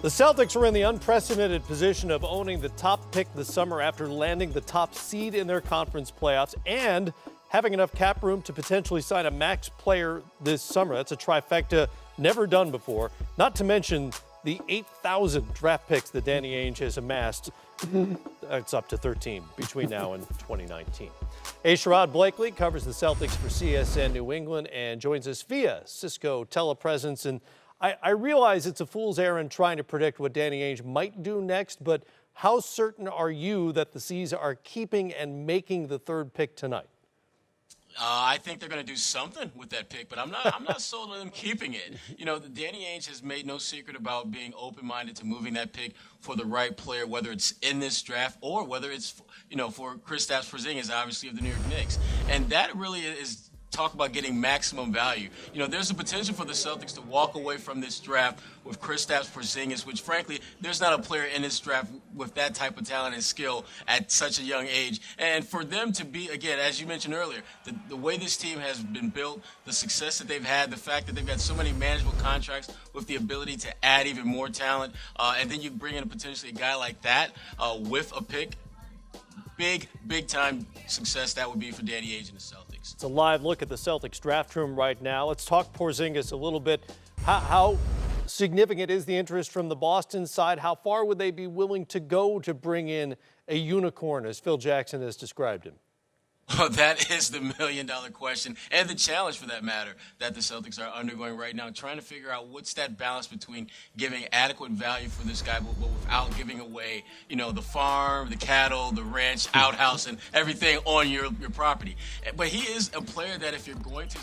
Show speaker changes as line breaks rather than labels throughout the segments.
The Celtics are in the unprecedented position of owning the top pick this summer after landing the top seed in their conference playoffs and having enough cap room to potentially sign a max player this summer. That's a trifecta never done before, not to mention the 8,000 draft picks that Danny Ainge has amassed. It's up to 13 between now and 2019. Sherrod Blakely covers the Celtics for CSN New England and joins us via Cisco telepresence. And I realize it's a fool's errand trying to predict what Danny Ainge might do next, but how certain are you that the C's are keeping and making the third pick tonight?
I think they're going to do something with that pick, but I'm not sold on them keeping it. You know, Danny Ainge has made no secret about being open-minded to moving that pick for the right player, whether it's in this draft or whether it's, for Kristaps Porzingis, obviously, of the New York Knicks. And that really is talk about getting maximum value. There's a potential for the Celtics to walk away from this draft with Kristaps Porzingis, which, frankly, there's not a player in this draft with that type of talent and skill at such a young age. And for them to be, again, as you mentioned earlier, the way this team has been built, the success that they've had, the fact that they've got so many manageable contracts with the ability to add even more talent, and then you bring in potentially a guy like that with a pick, big time success that would be for Danny Ainge and the Celtics.
It's a live look at the Celtics draft room right now. Let's talk Porzingis a little bit. How significant is the interest from the Boston side? How far would they be willing to go to bring in a unicorn, as Phil Jackson has described him?
Well, that is the million-dollar question, and the challenge, for that matter, that the Celtics are undergoing right now, trying to figure out what's that balance between giving adequate value for this guy, but without giving away, the farm, the cattle, the ranch, outhouse, and everything on your property. But he is a player that if you're going to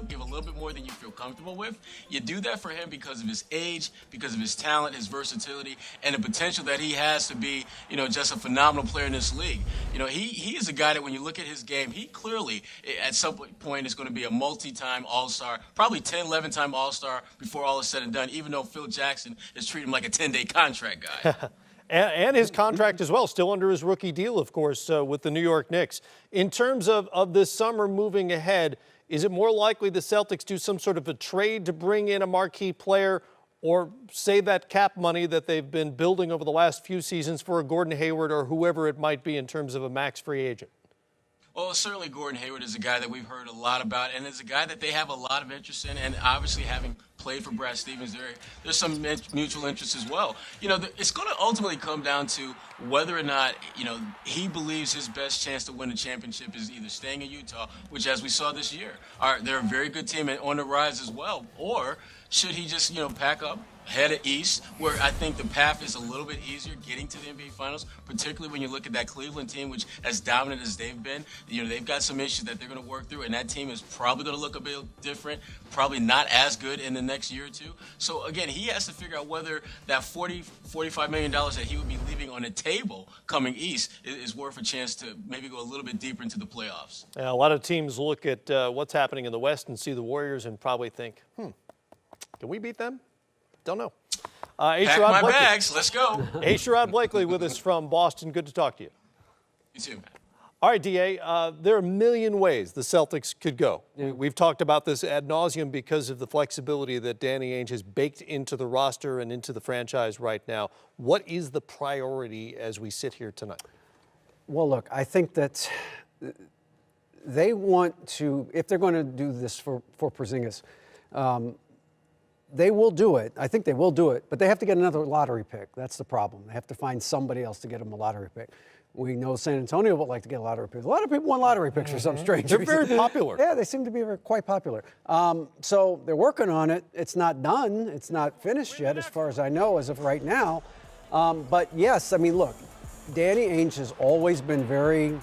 give a little bit more than you feel comfortable with, you do that for him because of his age, because of his talent, his versatility, and the potential that he has to be, just a phenomenal player in this league. He is a guy that when you look at his game, he clearly at some point is going to be a multi-time All-Star, probably 10, 11-time All-Star before all is said and done, even though Phil Jackson is treating him like a 10-day contract guy.
and his contract as well, still under his rookie deal, of course, with the New York Knicks. In terms of this summer moving ahead, is it more likely the Celtics do some sort of a trade to bring in a marquee player or save that cap money that they've been building over the last few seasons for a Gordon Hayward or whoever it might be in terms of a max free agent?
Well, certainly Gordon Hayward is a guy that we've heard a lot about, and is a guy that they have a lot of interest in, and obviously having played for Brad Stevens, there's some mutual interest as well. It's going to ultimately come down to whether or not, he believes his best chance to win a championship is either staying in Utah, which, as we saw this year, they're a very good team and on the rise as well, or should he just, pack up, head east, where I think the path is a little bit easier getting to the NBA Finals, particularly when you look at that Cleveland team, which as dominant as they've been, they've got some issues that they're going to work through, and that team is probably going to look a bit different, probably not as good in the next year or two. So, again, he has to figure out whether that $45 million that he would be leaving on the table coming east is worth a chance to maybe go a little bit deeper into the playoffs.
Yeah, a lot of teams look at what's happening in the West and see the Warriors and probably think, can we beat them? Don't know.
Pack my bags. Let's go.
Sherrod Blakely with us from Boston. Good to talk to you.
You too, man.
All right, D.A., there are a million ways the Celtics could go. Yeah. We've talked about this ad nauseum because of the flexibility that Danny Ainge has baked into the roster and into the franchise right now. What is the priority as we sit here tonight?
Well, look, I think that they want to, if they're going to do this for Porzingis, they will do it. I think they will do it, but they have to get another lottery pick. That's the problem. They have to find somebody else to get them a lottery pick. We know San Antonio would like to get a lottery pick. A lot of people want lottery picks for some strange reason.
They're very popular.
Yeah, they seem to be quite popular. So they're working on it. It's not done. It's not finished yet, as far as I know, as of right now. But yes, I mean, look, Danny Ainge has always been very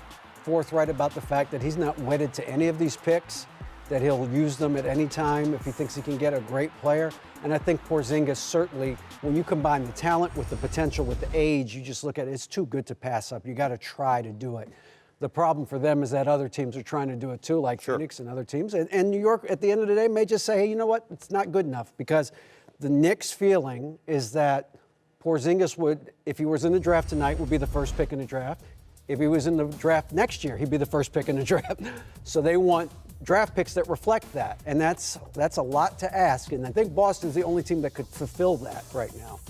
forthright about the fact that he's not wedded to any of these picks, that he'll use them at any time if he thinks he can get a great player. And I think Porzingis certainly, when you combine the talent with the potential, with the age, you just look at it, it's too good to pass up. You got to try to do it. The problem for them is that other teams are trying to do it too, like Phoenix and other teams. And New York, at the end of the day, may just say, hey, you know what, it's not good enough. Because the Knicks' feeling is that Porzingis would, if he was in the draft tonight, would be the first pick in the draft. If he was in the draft next year, he'd be the first pick in the draft. So they want draft picks that reflect that, and that's a lot to ask, and I think Boston's the only team that could fulfill that right now.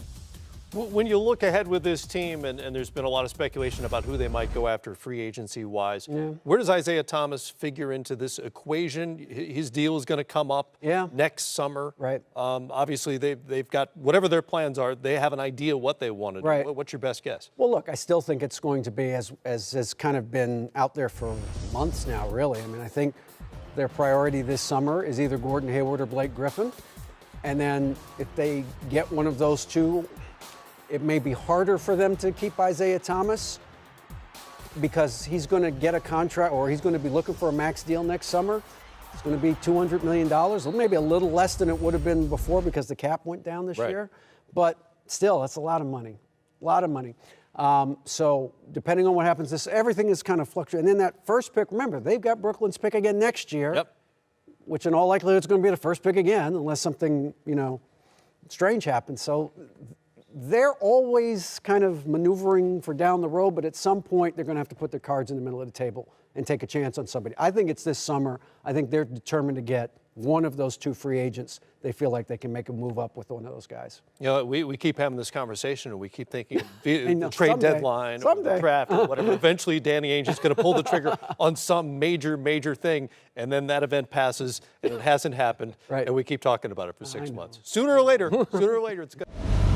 When you look ahead with this team, and there's been a lot of speculation about who they might go after free agency-wise, where does Isaiah Thomas figure into this equation? His deal is going to come up next summer.
Right.
Obviously, they've got whatever their plans are. They have an idea what they want to do.
Right.
What's your best guess?
Well, look, I still think it's going to be, as has kind of been out there for months now, really. I mean, I think their priority this summer is either Gordon Hayward or Blake Griffin. And then if they get one of those two, it may be harder for them to keep Isaiah Thomas because he's going to get a contract, or he's going to be looking for a max deal next summer. It's going to be $200 million, maybe a little less than it would have been before because the cap went down this year. But still, that's a lot of money, so depending on what happens, everything is kind of fluctuating. And then that first pick, remember, they've got Brooklyn's pick again next year, which in all likelihood is going to be the first pick again, unless something, strange happens. So they're always kind of maneuvering for down the road, but at some point they're going to have to put their cards in the middle of the table and take a chance on somebody. I think it's this summer. I think they're determined to get one of those two free agents. They feel like they can make a move up with one of those guys.
We keep having this conversation, and we keep thinking the trade deadline or the draft or whatever. Eventually, Danny Ainge is going to pull the trigger on some major thing, and then that event passes, and it hasn't happened, and we keep talking about it for 6 months. Sooner or later, it's going to